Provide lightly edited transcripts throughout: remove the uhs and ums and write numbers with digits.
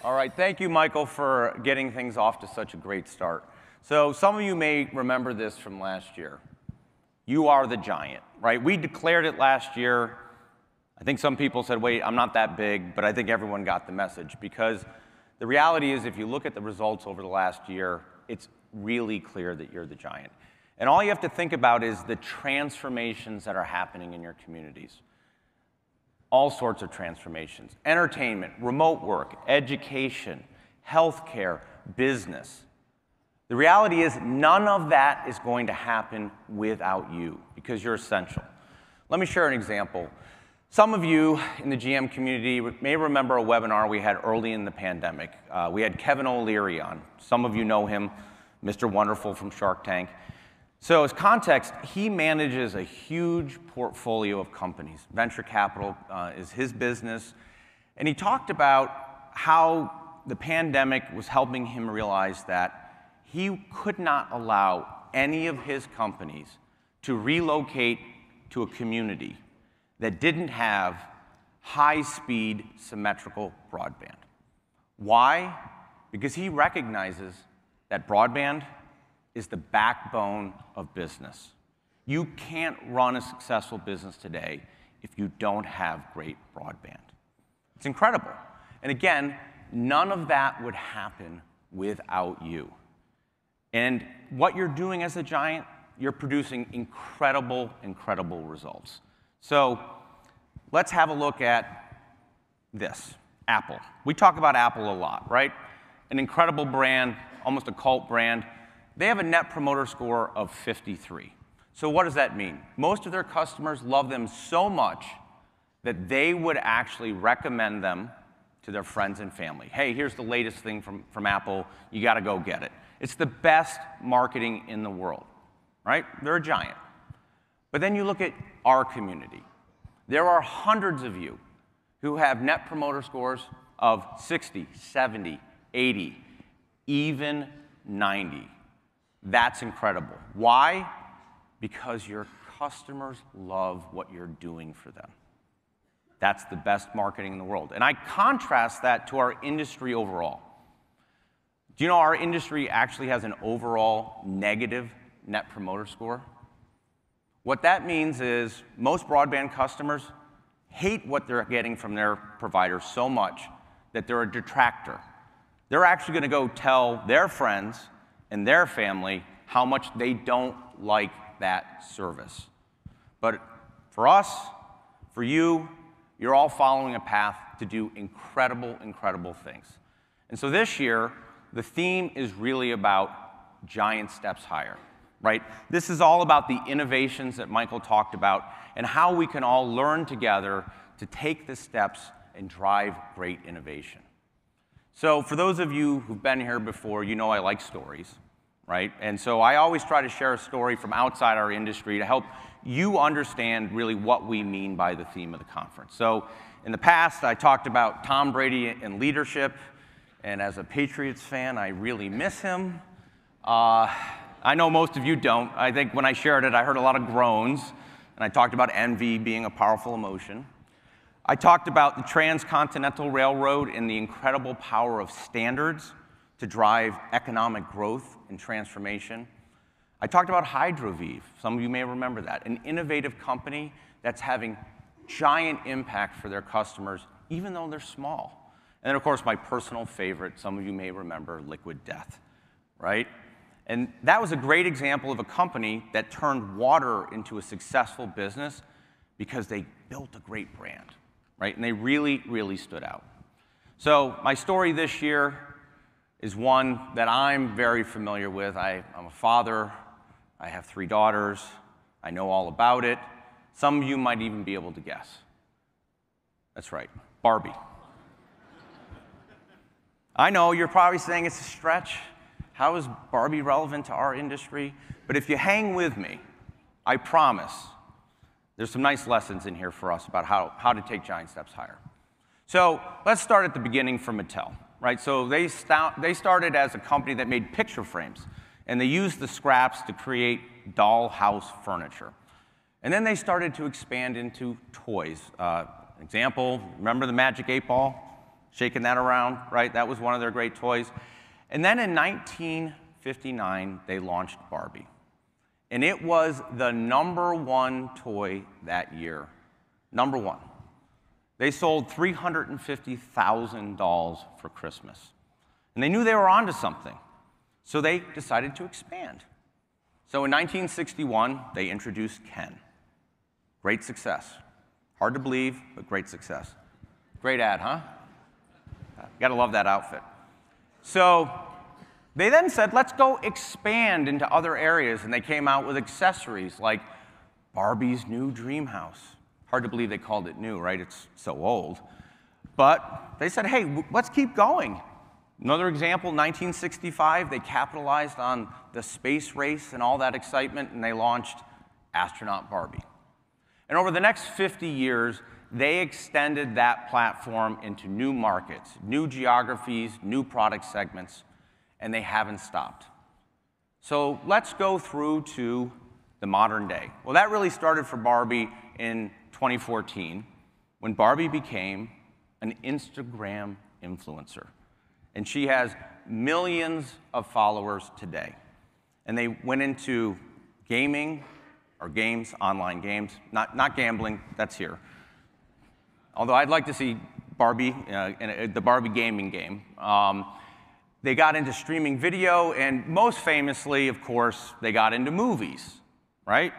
All right, thank you, Michael, for getting things off to such a great start. So some of you may remember this from last year. You are the giant, right? We declared it last year. I think some people said, wait, I'm not that big, but I think everyone got the message, because the reality is if you look at the results over the last year, it's really clear that you're the giant. And all you have to think about is the transformations that are happening in your communities. All sorts of transformations: entertainment, remote work, education, healthcare, business. The reality is none of that is going to happen without you, because you're essential. Let me share an example. Some of you in the GM community may remember a webinar we had early in the pandemic. We had Kevin O'Leary on. Some of you know him, Mr. Wonderful from Shark Tank. So as context, he manages a huge portfolio of companies. Venture capital is his business. And he talked about how the pandemic was helping him realize that he could not allow any of his companies to relocate to a community that didn't have high-speed symmetrical broadband. Why? Because he recognizes that broadband is the backbone of business. You can't run a successful business today if you don't have great broadband. It's incredible. And again, none of that would happen without you. And what you're doing as a giant, you're producing incredible, incredible results. So let's have a look at this, Apple. We talk about Apple a lot, right? An incredible brand, almost a cult brand. They have a Net Promoter Score of 53. So what does that mean? Most of their customers love them so much that they would actually recommend them to their friends and family. Hey, here's the latest thing from Apple. You got to go get it. It's the best marketing in the world, right? They're a giant. But then you look at our community. There are hundreds of you who have Net Promoter Scores of 60, 70, 80, even 90. That's incredible. Why? Because your customers love what you're doing for them. That's the best marketing in the world. And I contrast that to our industry overall. Do you know our industry actually has an overall negative Net Promoter Score? What that means is most broadband customers hate what they're getting from their provider so much that they're a detractor. They're actually going to go tell their friends and their family how much they don't like that service. But for us, for you, you're all following a path to do incredible, incredible things. And so this year, the theme is really about giant steps higher, right? This is all about the innovations that Michael talked about and how we can all learn together to take the steps and drive great innovation. So for those of you who've been here before, you know I like stories, right? And so I always try to share a story from outside our industry to help you understand really what we mean by the theme of the conference. So in the past, I talked about Tom Brady and leadership, and as a Patriots fan, I really miss him. I know most of you don't. I think when I shared it, I heard a lot of groans, and I talked about envy being a powerful emotion. I talked about the transcontinental railroad and the incredible power of standards to drive economic growth and transformation. I talked about Hydroviv. Some of you may remember that, an innovative company that's having giant impact for their customers, even though they're small. And then, of course, my personal favorite, some of you may remember, Liquid Death, right? And that was a great example of a company that turned water into a successful business because they built a great brand, right? And they really, really stood out. So my story this year is one that I'm very familiar with. I'm a father. I have 3 daughters. I know all about it. Some of you might even be able to guess. That's right, Barbie. I know you're probably saying it's a stretch. How is Barbie relevant to our industry? But if you hang with me, I promise there's some nice lessons in here for us about how to take giant steps higher. So let's start at the beginning for Mattel, right? So they started as a company that made picture frames, and they used the scraps to create dollhouse furniture. And then they started to expand into toys. Example, remember the Magic 8 Ball? shaking that around, right? That was one of their great toys. And then in 1959, they launched Barbie. And it was the #1 toy that year. #1. They sold 350,000 dolls for Christmas. And they knew they were onto something. So they decided to expand. So in 1961, they introduced Ken. Great success. Hard to believe, but great success. Great ad, huh? Gotta love that outfit. So they then said, let's go expand into other areas, and they came out with accessories like Barbie's new dream house. Hard to believe they called it new, right? It's so old. But they said, hey, let's keep going. Another example, 1965, they capitalized on the space race and all that excitement, and they launched Astronaut Barbie. And over the next 50 years, they extended that platform into new markets, new geographies, new product segments, and they haven't stopped. So let's go through to the modern day. Well, that really started for Barbie in 2014, when Barbie became an Instagram influencer. And she has millions of followers today. And they went into gaming, or games, online games, not gambling, that's here. Although I'd like to see Barbie, the Barbie gaming game. They got into streaming video, and most famously, of course, they got into movies, right?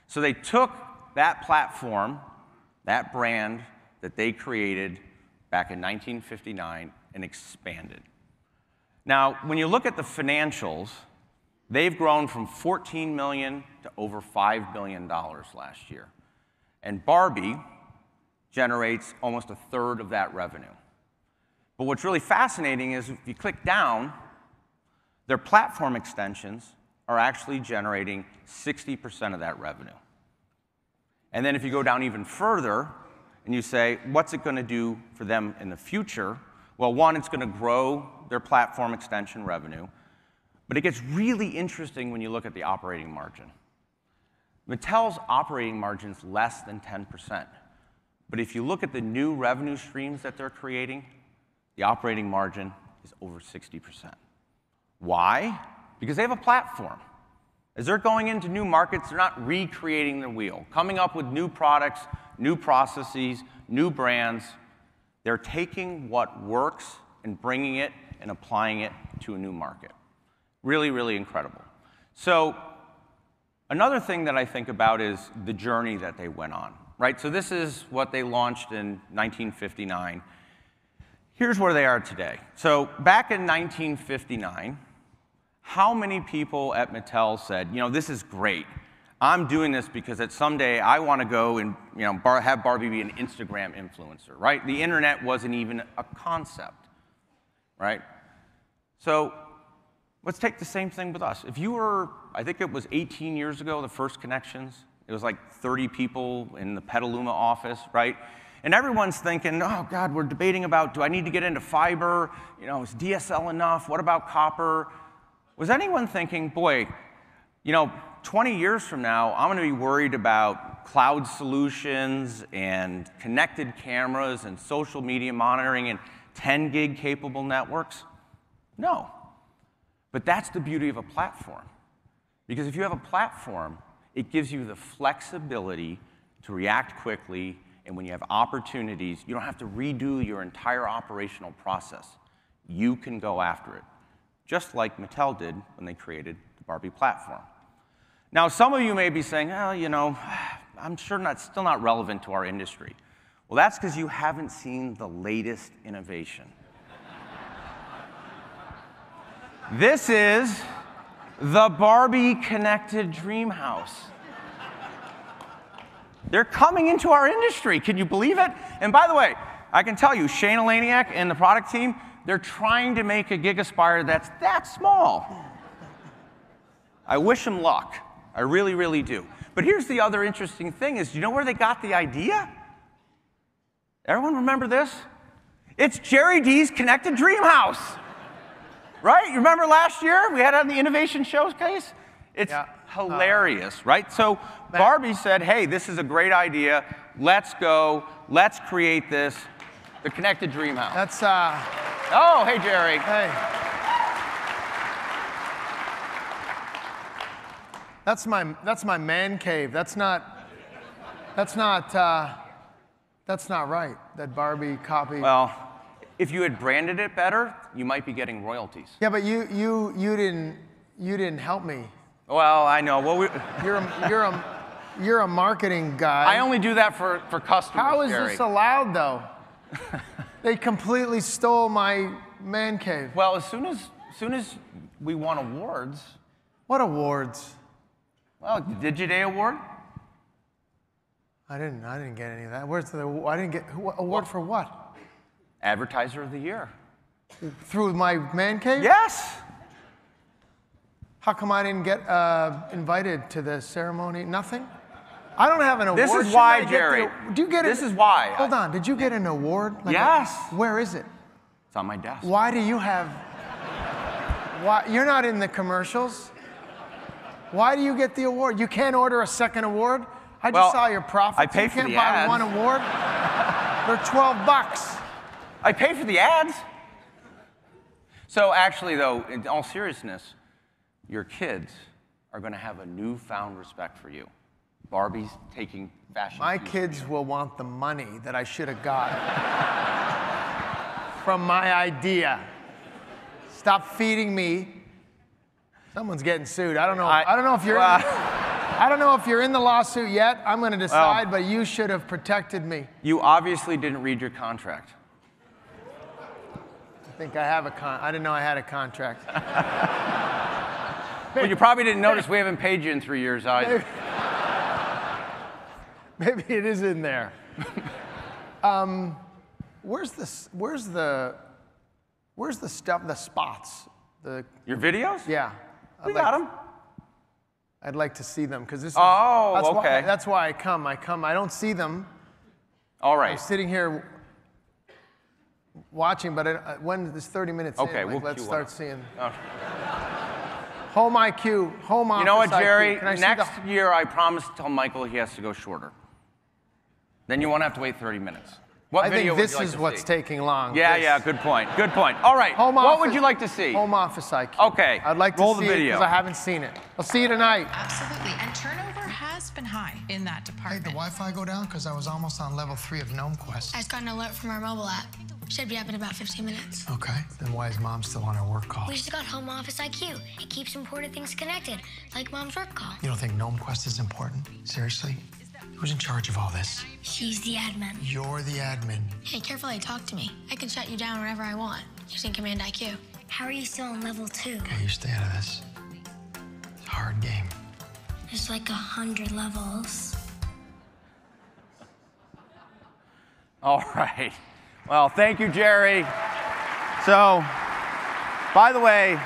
So they took that platform, that brand that they created back in 1959, and expanded. Now, when you look at the financials, they've grown from $14 million to over $5 billion last year. And Barbie generates almost 1/3 of that revenue. But what's really fascinating is if you click down, their platform extensions are actually generating 60% of that revenue. And then if you go down even further and you say, what's it going to do for them in the future? Well, one, it's going to grow their platform extension revenue. But it gets really interesting when you look at the operating margin. Mattel's operating margin is less than 10%. But if you look at the new revenue streams that they're creating, the operating margin is over 60%. Why? Because they have a platform. As they're going into new markets, they're not recreating the wheel, coming up with new products, new processes, new brands. They're taking what works and bringing it and applying it to a new market. Really, really incredible. So another thing that I think about is the journey that they went on, right? So this is what they launched in 1959. Here's where they are today. So back in 1959, how many people at Mattel said, you know, this is great. I'm doing this because someday I want to go and have Barbie be an Instagram influencer, right? The internet wasn't even a concept, right? So let's take the same thing with us. If you were, I think it was 18 years ago, the first ConneXions, it was like 30 people in the Petaluma office, right? And everyone's thinking, oh God, we're debating about, do I need to get into fiber? You know, is DSL enough? What about copper? Was anyone thinking, boy, 20 years from now, I'm going to be worried about cloud solutions and connected cameras and social media monitoring and 10 gig capable networks? No. But that's the beauty of a platform. Because if you have a platform, it gives you the flexibility to react quickly, and when you have opportunities, you don't have to redo your entire operational process. You can go after it, just like Mattel did when they created the Barbie platform. Now, some of you may be saying, oh, I'm sure still not relevant to our industry. Well, that's because you haven't seen the latest innovation. This is the Barbie Connected Dream House. They're coming into our industry. Can you believe it? And by the way, I can tell you, Shane Elaniak and the product team, they're trying to make a Gigaspire that's that small. I wish them luck. I really, really do. But here's the other interesting thing is, do you know where they got the idea? Everyone remember this? It's Jerry D's Connected Dream House. Right? You remember last year we had it on the Innovation Showcase? It's hilarious, right? So Barbie said, hey, this is a great idea. Let's go. Let's create this. The Connected Dream House. That's, Oh, hey, Jerry. hey. That's my man cave. That's not right, that Barbie copy. Well, if you had branded it better, you might be getting royalties. Yeah, but you didn't help me. Well, I know. Well, You're a marketing guy. I only do that for customers, How is Jerry. this allowed, though? They completely stole my man cave. Well, as soon as we won awards. What awards? Well, the Digiday Award. I didn't get any of that. I didn't get award for what? Advertiser of the Year. Through my man cave? Yes. How come I didn't get invited to the ceremony? Nothing? I don't have an award. This is Shouldn't why, I get Jerry. Do you get it? This is why. Hold on. Did you get an award? Yes. Where is it? It's on my desk. Why do you have? Why you're not in the commercials? Why do you get the award? You can't order a second award? I just saw your profits. I pay for the You can't buy ads. one award? They're $12. I pay for the ads. So actually, though, in all seriousness, your kids are going to have a newfound respect for you. Barbie's taking fashion. My kids will want the money that I should have got from my idea. Stop feeding me. Someone's getting sued. I don't know. I don't know if you're. I don't know if you're in the lawsuit yet. I'm going to decide, but you should have protected me. You obviously didn't read your contract. I think I have I didn't know I had a contract. Well, you probably didn't notice we haven't paid you in 3 years either. Maybe it is in there. Where's the stuff? The spots? Your videos? Yeah. We got them. I'd like to see them because this. Oh, okay. That's why I come. I don't see them. All right. I'm sitting here watching, but when this 30 minutes okay, in, let's start up. seeing. Oh. Home IQ, home office. You know what, IQ. Jerry? Can I see Next year, I promise to tell Michael he has to go shorter. Then you won't have to wait 30 minutes. What I video think this would you like is to what's see? taking long. Yeah, good point. Good point. All right. What would you like to see? Home office IQ. Okay. I'd like to roll see the video because I haven't seen it. I'll see you tonight. Absolutely. And turnover has been high in that Hey, department. the Wi-Fi go down? Because I was almost on level 3 of Gnome Quest. I just got an alert from our mobile app. Should be up in about 15 minutes. Okay, then why is Mom still on her work call? We just got Home Office IQ. It keeps important things connected, like Mom's work call. You don't think Gnome Quest is important? Seriously? Who's in charge of all this? She's the admin. You're the admin. Hey, careful how you talk to me. I can shut you down whenever I want, using Command IQ. How are you still on level 2? Okay, you stay out of this. It's a hard game. There's like 100 levels. All right. Well, thank you, Jerry. So, by the way,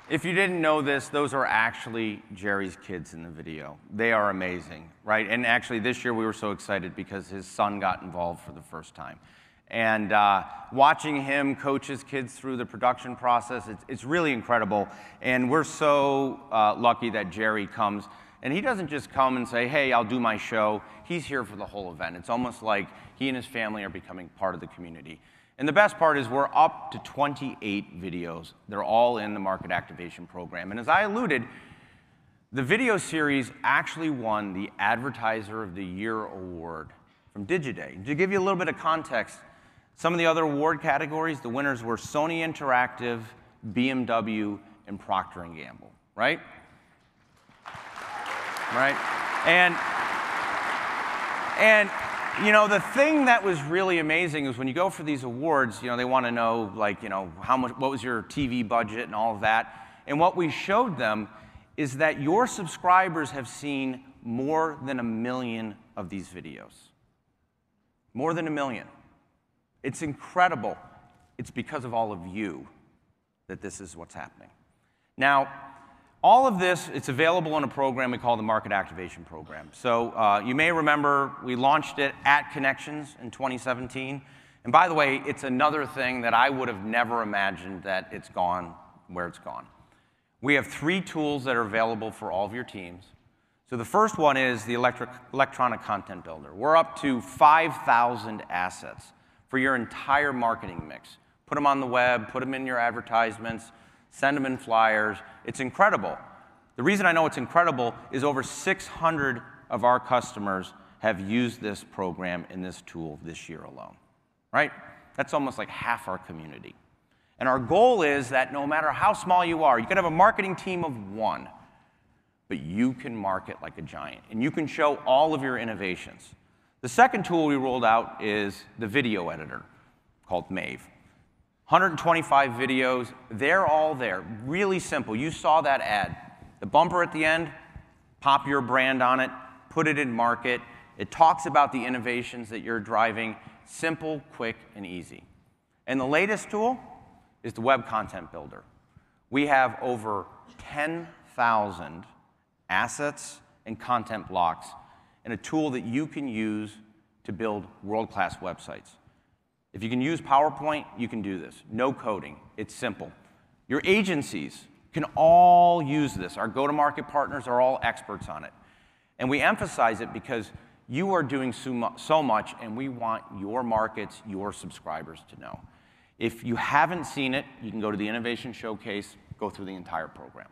if you didn't know this, those are actually Jerry's kids in the video. They are amazing, right? And actually, this year we were so excited because his son got involved for the first time. And watching him coach his kids through the production process, it's really incredible. And we're so lucky that Jerry comes. And he doesn't just come and say, hey, I'll do my show. He's here for the whole event. It's almost like he and his family are becoming part of the community. And the best part is we're up to 28 videos. They're all in the market activation program. And as I alluded, the video series actually won the Advertiser of the Year award from Digiday. To give you a little bit of context, some of the other award categories, the winners were Sony Interactive, BMW, and Procter & Gamble, right? Right? And you know, the thing that was really amazing is when you go for these awards, you know, they want to know, like, you know, how much, what was your TV budget and all of that. And what we showed them is that your subscribers have seen more than 1 million of these videos. More than 1 million. It's incredible. It's because of all of you that this is what's happening. Now, all of this, it's available in a program we call the Market Activation Program. So you may remember we launched it at ConneXions in 2017. And by the way, it's another thing that I would have never imagined that it's gone where it's gone. We have 3 tools that are available for all of your teams. So the first one is the electronic content builder. We're up to 5,000 assets for your entire marketing mix. Put them on the web, put them in your advertisements, send them in flyers. It's incredible. The reason I know it's incredible is over 600 of our customers have used this program in this tool this year alone, right? That's almost like half our community. And our goal is that no matter how small you are, you can have a marketing team of 1, but you can market like a giant, and you can show all of your innovations. The second tool we rolled out is the video editor called Mave. 125 videos, they're all there, really simple. You saw that ad. The bumper at the end, pop your brand on it, put it in market. It talks about the innovations that you're driving, simple, quick, and easy. And the latest tool is the web content builder. We have over 10,000 assets and content blocks, and a tool that you can use to build world-class websites. If you can use PowerPoint, you can do this. No coding. It's simple. Your agencies can all use this. Our go-to-market partners are all experts on it. And we emphasize it because you are doing so much, and we want your markets, your subscribers to know. If you haven't seen it, you can go to the Innovation Showcase, go through the entire program.